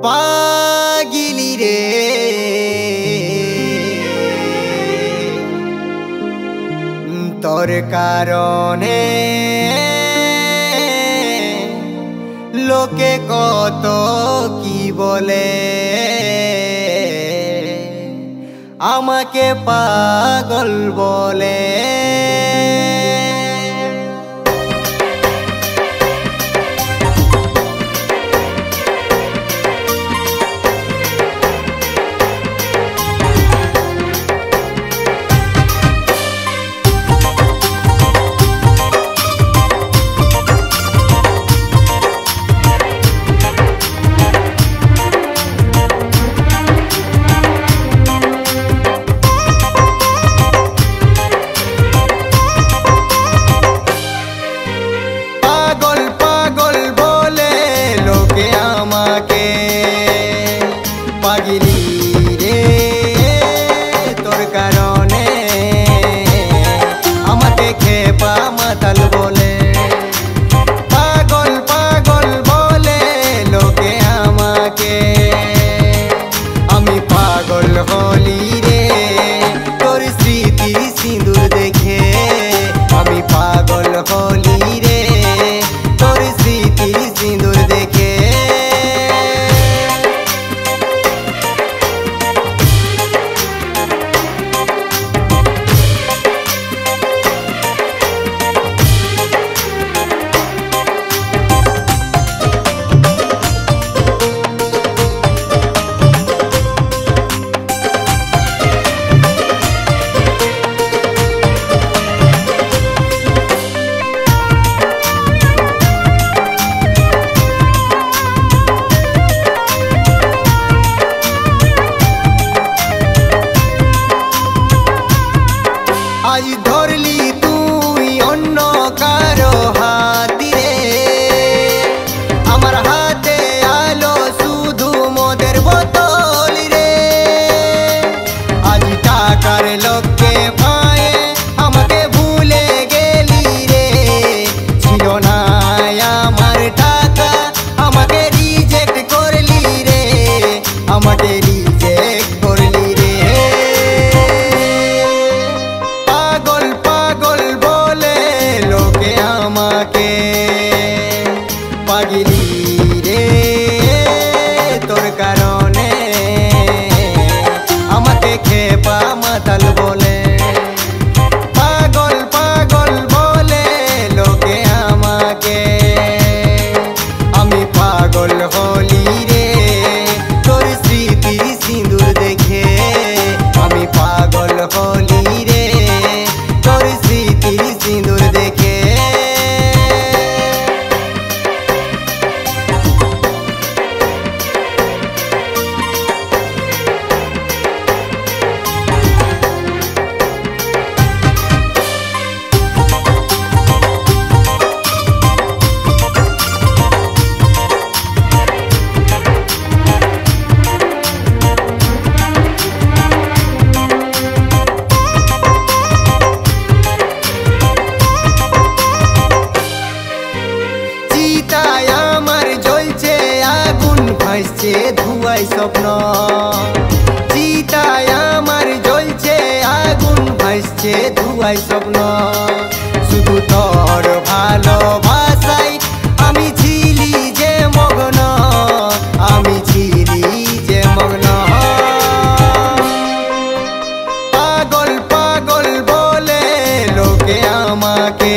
পাগিলি রে তোর কারণে লোকে কত কি বলে আমাকে পাগল বলে। পাগিলি রে তোর কারণে আমাকে খেপা মাতাল বলে, পাগল পাগল বলে লোকে আমাকে। আমি পাগল হলি রে তোর স্মৃতির সিঁদুর দেখে, আমি পাগল হলি রে তোর স্মৃতির সিঁদুর দেখে। আজ ধরলি তুই অন্য কারো হাতি রে, আমার হাতে আলো শুধু মদের বোতল রে। আজ টাকার লোককে পায়ে আমাকে ভুলে গেলি রে, ছিল না আমার টাকা আমাকে রিজেক্ট করলি রে, আমাকে রিজেক্ট করলি রে। পাগিলি রে তোর কারণে আমাকে খেপা মাতাল বলে, পাগল পাগল বলে লোকে আমাকে। আমি পাগল হলি রে তোর স্মৃতির সিঁদুর দেখে, আমি পাগল হলি রে তোর স্মৃতির সিঁদুর দেখে। ভাসছে ধুয়ায় স্বপ্ন, চিতায় আমার জ্বলছে আগুন, ভাসছে ধুয়ায় স্বপ্ন। শুধু তোর ভালোবাসায় আমি ছিলি যে মগ্ন, আমি ছিলি যে মগ্ন। পাগল পাগল বলে লোকে আমাকে,